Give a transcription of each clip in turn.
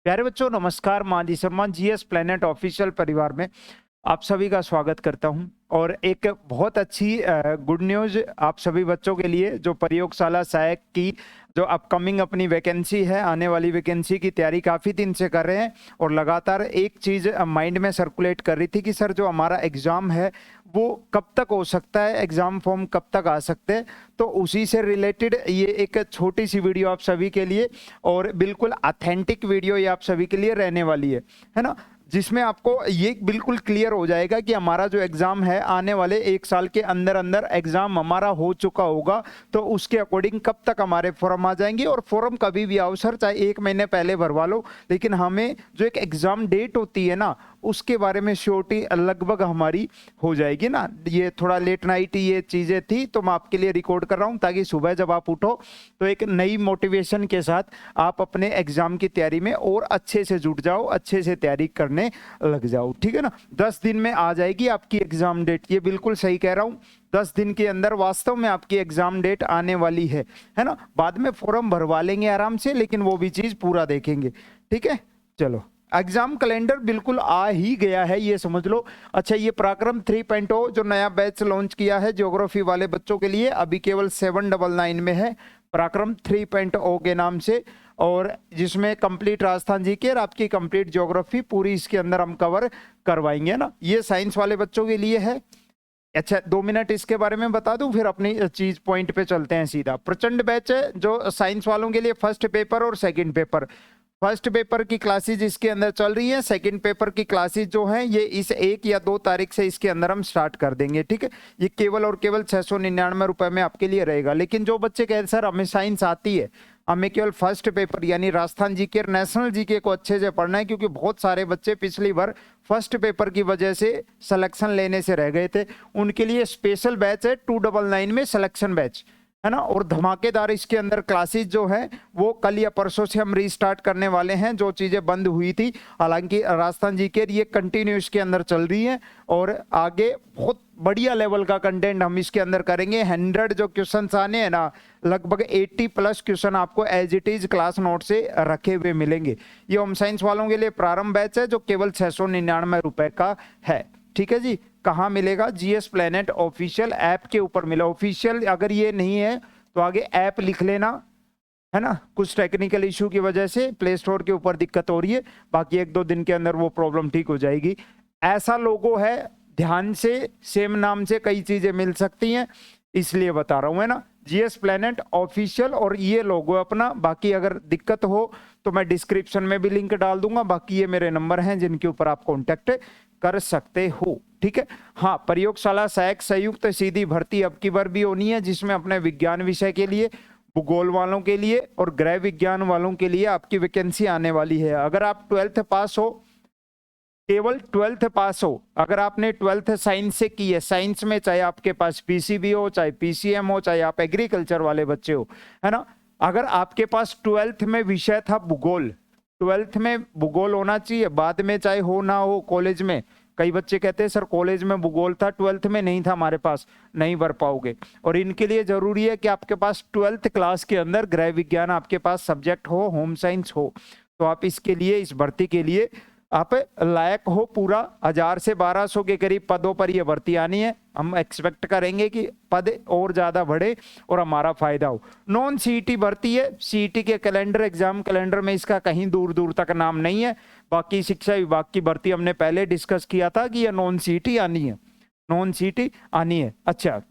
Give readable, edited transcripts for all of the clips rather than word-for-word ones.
प्यारे बच्चों नमस्कार। मानजी शर्मा जीएस प्लेनेट ऑफिशियल परिवार में आप सभी का स्वागत करता हूं। और एक बहुत अच्छी गुड न्यूज आप सभी बच्चों के लिए जो प्रयोगशाला सहायक की जो अपकमिंग अपनी वैकेंसी है, आने वाली वैकेंसी की तैयारी काफ़ी दिन से कर रहे हैं और लगातार एक चीज़ माइंड में सर्कुलेट कर रही थी कि सर जो हमारा एग्ज़ाम है वो कब तक हो सकता है, एग्ज़ाम फॉर्म कब तक आ सकते हैं। तो उसी से रिलेटेड ये एक छोटी सी वीडियो आप सभी के लिए और बिल्कुल ऑथेंटिक वीडियो ये आप सभी के लिए रहने वाली है ना, जिसमें आपको ये बिल्कुल क्लियर हो जाएगा कि हमारा जो एग्ज़ाम है आने वाले एक साल के अंदर अंदर एग्ज़ाम हमारा हो चुका होगा, तो उसके अकॉर्डिंग कब तक हमारे फॉर्म आ जाएंगे। और फॉर्म कभी भी आओ सर, चाहे 1 महीने पहले भरवा लो, लेकिन हमें जो एक एग्ज़ाम डेट होती है ना उसके बारे में श्योरिटी लगभग हमारी हो जाएगी ना। ये थोड़ा लेट नाइट ये चीज़ें थी तो मैं आपके लिए रिकॉर्ड कर रहा हूँ ताकि सुबह जब आप उठो तो एक नई मोटिवेशन के साथ आप अपने एग्ज़ाम की तैयारी में और अच्छे से जुट जाओ, अच्छे से तैयारी करने लग जाओ। ठीक है ना, 10 दिन में आ जाएगी आपकी एग्ज़ाम डेट। ये बिल्कुल सही कह रहा हूँ, 10 दिन के अंदर वास्तव में आपकी एग्ज़ाम डेट आने वाली है ना। बाद में फॉर्म भरवा लेंगे आराम से, लेकिन वो भी चीज़ पूरा देखेंगे। ठीक है, चलो एग्जाम कैलेंडर बिल्कुल आ ही गया है, ये समझ लो। अच्छा, ये पराक्रम 3.0 जो नया बैच लॉन्च किया है ज्योग्राफी वाले बच्चों के लिए, अभी केवल 799 में है, पराक्रम 3.0 के नाम से, और जिसमें कंप्लीट राजस्थान जीके और आपकी कंप्लीट ज्योग्राफी पूरी इसके अंदर हम कवर करवाएंगे ना। ये साइंस वाले बच्चों के लिए है। अच्छा, 2 मिनट इसके बारे में बता दूं, फिर अपनी चीज पॉइंट पे चलते हैं सीधा। प्रचंड बैच है जो साइंस वालों के लिए, फर्स्ट पेपर और सेकंड पेपर। फर्स्ट पेपर की क्लासेज इसके अंदर चल रही है, सेकंड पेपर की क्लासेज जो हैं ये इस 1 या 2 तारीख से इसके अंदर हम स्टार्ट कर देंगे। ठीक है, ये केवल और केवल 699 रुपए में आपके लिए रहेगा। लेकिन जो बच्चे कहते हैं सर हमें साइंस आती है, हमें केवल फर्स्ट पेपर यानी राजस्थान जीके और नेशनल जीके को अच्छे से पढ़ना है, क्योंकि बहुत सारे बच्चे पिछली बार फर्स्ट पेपर की वजह से सिलेक्शन लेने से रह गए थे, उनके लिए स्पेशल बैच है 299 में सिलेक्शन बैच, है ना। और धमाकेदार इसके अंदर क्लासेस जो है वो कल या परसों से हम रीस्टार्ट करने वाले हैं, जो चीज़ें बंद हुई थी। हालांकि राजस्थान जीके ये कंटिन्यू इसके अंदर चल रही है और आगे बहुत बढ़िया लेवल का कंटेंट हम इसके अंदर करेंगे। 100 जो क्वेश्चन आने हैं ना, लगभग 80+ क्वेश्चन आपको as it is class note से रखे हुए मिलेंगे। ये होम साइंस वालों के लिए प्रारंभ बैच है जो केवल 699 रुपए का है। ठीक है जी, कहाँ मिलेगा? जीएस प्लेनेट ऑफिशियल ऐप के ऊपर मिला। ऑफिशियल अगर ये नहीं है तो आगे ऐप लिख लेना, है ना। कुछ टेक्निकल इशू की वजह से प्ले स्टोर के ऊपर दिक्कत हो रही है, बाकी 1-2 दिन के अंदर वो प्रॉब्लम ठीक हो जाएगी। ऐसा लोगो है, ध्यान से, सेम नाम से कई चीजें मिल सकती हैं, इसलिए बता रहा हूं, है ना। जीएस प्लेनेट ऑफिशियल और ये लोगो अपना। बाकी अगर दिक्कत हो तो मैं डिस्क्रिप्शन में भी लिंक डाल दूंगा, बाकी ये मेरे नंबर हैं जिनके ऊपर आप कॉन्टेक्ट कर सकते हो। ठीक है, हाँ, प्रयोगशाला सहायक संयुक्त सीधी भर्ती अब की बार भी होनी है, जिसमें अपने विज्ञान विषय के लिए, भूगोल वालों के लिए और गृह विज्ञान वालों के लिए आपकी वैकेंसी आने वाली है। अगर आप 12th पास हो, केवल 12th पास हो, अगर आपने 12th साइंस से की है, साइंस में चाहे आपके पास पीसीबी हो, चाहे पीसीएम हो, चाहे आप एग्रीकल्चर वाले बच्चे हो, है ना। अगर आपके पास 12th में विषय था भूगोल, 12th में भूगोल होना चाहिए, बाद में चाहे हो ना हो कॉलेज में। कई बच्चे कहते हैं सर कॉलेज में भूगोल था, 12th में नहीं था हमारे पास, नहीं भर पाओगे। और इनके लिए जरूरी है कि आपके पास 12th क्लास के अंदर गृह विज्ञान आपके पास सब्जेक्ट हो, होम साइंस हो, तो आप इसके लिए, इस भर्ती के लिए आप लायक हो पूरा। 1000 से 1200 के करीब पदों पर यह भर्ती आनी है। हम एक्सपेक्ट करेंगे कि पद और ज्यादा बढ़े और हमारा फायदा हो। नॉन सीईटी भर्ती है, सीईटी के कैलेंडर, एग्जाम कैलेंडर में इसका कहीं दूर दूर तक नाम नहीं है। बाकी शिक्षा विभाग की भर्ती हमने पहले डिस्कस किया था कि यह नॉन सीईटी आनी है, नॉन सीईटी आनी है। अच्छा,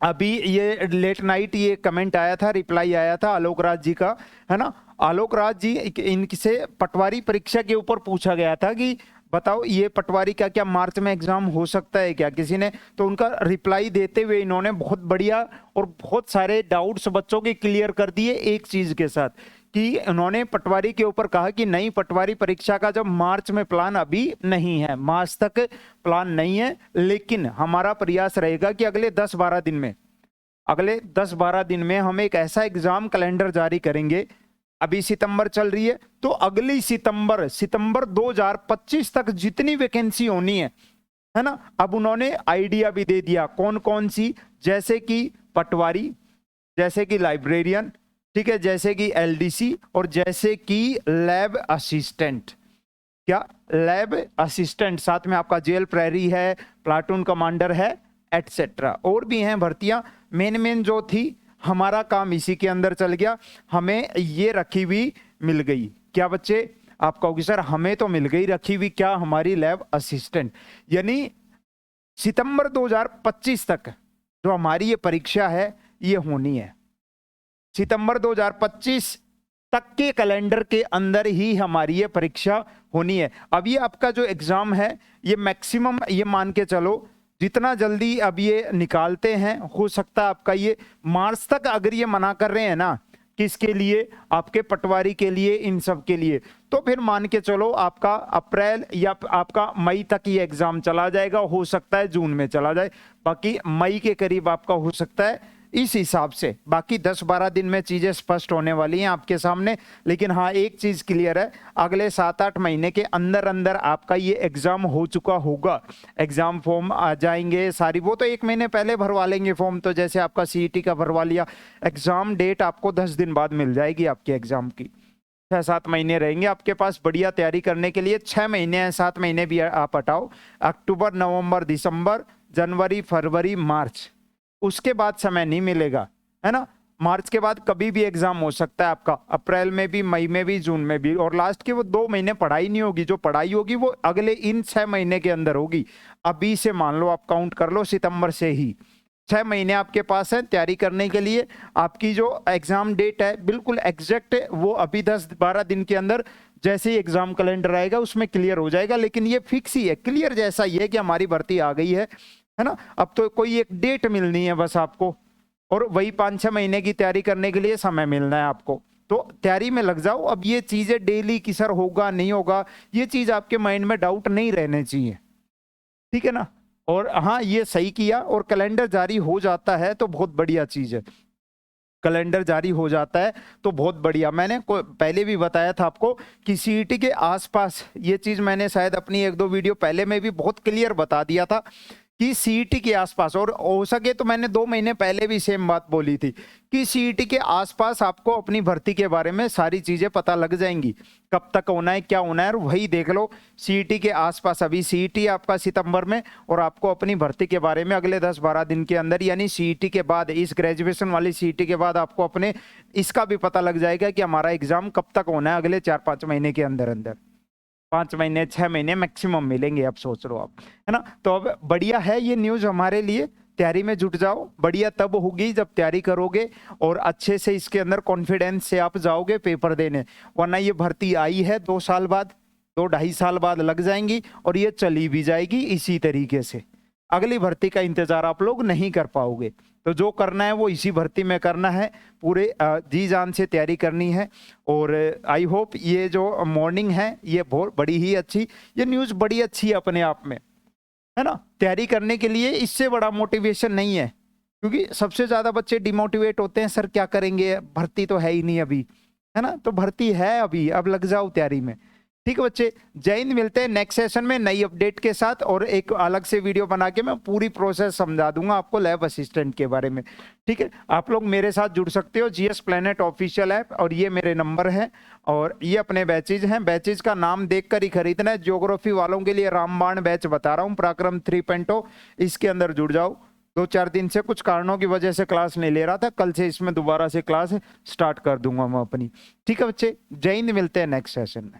अभी ये लेट नाइट ये कमेंट आया था, रिप्लाई आया था आलोक राज जी का, है ना। आलोक राज जी, इनसे पटवारी परीक्षा के ऊपर पूछा गया था कि बताओ ये पटवारी का क्या मार्च में एग्जाम हो सकता है क्या किसी ने, तो उनका रिप्लाई देते हुए इन्होंने बहुत बढ़िया और बहुत सारे डाउट्स बच्चों के क्लियर कर दिए एक चीज के साथ, कि उन्होंने पटवारी के ऊपर कहा कि नहीं, पटवारी परीक्षा का जब मार्च में प्लान अभी नहीं है, मार्च तक प्लान नहीं है, लेकिन हमारा प्रयास रहेगा कि अगले 10-12 दिन में, अगले 10-12 दिन में हम एक ऐसा एग्जाम कैलेंडर जारी करेंगे। अभी सितंबर चल रही है, तो अगली सितंबर 2025 तक जितनी वैकेंसी होनी है ना, अब उन्होंने आइडिया भी दे दिया कौन कौन सी, जैसे कि पटवारी, जैसे कि लाइब्रेरियन, ठीक है, जैसे कि एलडीसी और जैसे कि लैब असिस्टेंट, क्या लैब असिस्टेंट, साथ में आपका जेल प्रहरी है, प्लाटून कमांडर है, एटसेट्रा, और भी हैं भर्तियां। मेन जो थी हमारा काम इसी के अंदर चल गया, हमें ये रखी हुई मिल गई। क्या बच्चे, आप कहोगे सर हमें तो मिल गई रखी हुई, क्या, हमारी लैब असिस्टेंट। यानी सितंबर 2025 तक जो हमारी ये परीक्षा है ये होनी है। सितंबर 2025 तक के कैलेंडर के अंदर ही हमारी ये परीक्षा होनी है। अब ये आपका जो एग्जाम है ये मैक्सिमम, ये मान के चलो जितना जल्दी अब ये निकालते हैं, हो सकता है आपका ये मार्च तक, अगर ये मना कर रहे हैं ना, किसके लिए, आपके पटवारी के लिए, इन सब के लिए, तो फिर मान के चलो आपका अप्रैल या आपका मई तक ये एग्जाम चला जाएगा। हो सकता है जून में चला जाए, बाकी मई के करीब आपका हो सकता है। इस हिसाब से बाकी 10-12 दिन में चीजें स्पष्ट होने वाली हैं आपके सामने। लेकिन हाँ, एक चीज क्लियर है, अगले 7-8 महीने के अंदर अंदर आपका ये एग्जाम हो चुका होगा। एग्जाम फॉर्म आ जाएंगे सारी, वो तो 1 महीने पहले भरवा लेंगे फॉर्म, तो जैसे आपका सीईटी का भरवा लिया, एग्जाम डेट आपको 10 दिन बाद मिल जाएगी आपके एग्जाम की। 6-7 महीने रहेंगे आपके पास बढ़िया तैयारी करने के लिए। 6 महीने हैं, 7 महीने भी आप हटाओ, अक्टूबर, नवंबर, दिसंबर, जनवरी, फरवरी, मार्च, उसके बाद समय नहीं मिलेगा, है ना। मार्च के बाद कभी भी एग्जाम हो सकता है आपका, अप्रैल में भी, मई में भी, जून में भी, और लास्ट के वो 2 महीने पढ़ाई नहीं होगी। जो पढ़ाई होगी वो अगले इन 6 महीने के अंदर होगी। अभी से मान लो, आप काउंट कर लो, सितंबर से ही 6 महीने आपके पास है तैयारी करने के लिए। आपकी जो एग्जाम डेट है बिल्कुल एग्जैक्ट है, वो अभी 10-12 दिन के अंदर जैसे ही एग्जाम कैलेंडर आएगा उसमें क्लियर हो जाएगा। लेकिन ये फिक्स ही है, क्लियर जैसा ही है कि हमारी भर्ती आ गई है ना। अब तो कोई एक डेट मिलनी है बस आपको, और वही 5-6 महीने की तैयारी करने के लिए समय मिलना है आपको। तो तैयारी में लग जाओ। अब ये चीजें डेली कि सर होगा नहीं होगा, ये चीज आपके माइंड में डाउट नहीं रहने चाहिए, ठीक है ना। और हाँ, ये सही किया, और कैलेंडर जारी हो जाता है तो बहुत बढ़िया चीज है। कैलेंडर जारी हो जाता है तो बहुत बढ़िया। मैंने पहले भी बताया था आपको कि सीईटी के आसपास, ये चीज मैंने शायद अपनी 1-2 वीडियो पहले में भी बहुत क्लियर बता दिया था कि सीईटी के आसपास, और हो सके तो मैंने 2 महीने पहले भी सेम बात बोली थी कि सीईटी के आसपास आपको अपनी भर्ती के बारे में सारी चीजें पता लग जाएंगी, कब तक होना है, क्या होना है, और वही देख लो सीईटी के आसपास। अभी सीईटी आपका सितंबर में, और आपको अपनी भर्ती के बारे में अगले 10-12 दिन के अंदर, यानी सीईटी के बाद, इस ग्रेजुएशन वाली सीईटी के बाद आपको अपने इसका भी पता लग जाएगा कि हमारा एग्जाम कब तक होना है, अगले 4-5 महीने के अंदर अंदर। 5 महीने 6 महीने मैक्सिमम मिलेंगे, अब सोच लो आप, है ना। तो अब बढ़िया है ये न्यूज हमारे लिए। तैयारी में जुट जाओ, बढ़िया तब होगी जब तैयारी करोगे और अच्छे से इसके अंदर कॉन्फिडेंस से आप जाओगे पेपर देने। वरना ये भर्ती आई है 2 साल बाद, 2-2.5 साल बाद लग जाएंगी, और ये चली भी जाएगी इसी तरीके से। अगली भर्ती का इंतजार आप लोग नहीं कर पाओगे। तो जो करना है वो इसी भर्ती में करना है, पूरे जी जान से तैयारी करनी है। और आई होप ये जो मॉर्निंग है ये बहुत बड़ी ही अच्छी, ये न्यूज़ बड़ी अच्छी है अपने आप में, है ना। तैयारी करने के लिए इससे बड़ा मोटिवेशन नहीं है, क्योंकि सबसे ज़्यादा बच्चे डिमोटिवेट होते हैं, सर क्या करेंगे, भर्ती तो है ही नहीं अभी, है ना। तो भर्ती है अभी, अब लग जाओ तैयारी में। ठीक है बच्चे, जय हिंद। मिलते हैं नेक्स्ट सेशन में नई अपडेट के साथ, और एक अलग से वीडियो बना के मैं पूरी प्रोसेस समझा दूंगा आपको लैब असिस्टेंट के बारे में। ठीक है, आप लोग मेरे साथ जुड़ सकते हो, जीएस प्लेनेट ऑफिशियल ऐप, और ये मेरे नंबर हैं, और ये अपने बैचेज हैं। बैचेज का नाम देखकर ही खरीदना है। ज्योग्राफी वालों के लिए रामबाण बैच बता रहा हूँ, पराक्रम 3.0, इसके अंदर जुड़ जाओ। 2-4 दिन से कुछ कारणों की वजह से क्लास नहीं ले रहा था, कल से इसमें दोबारा से क्लास स्टार्ट कर दूंगा मैं अपनी। ठीक है बच्चे, जय हिंद। मिलते हैं नेक्स्ट सेशन में।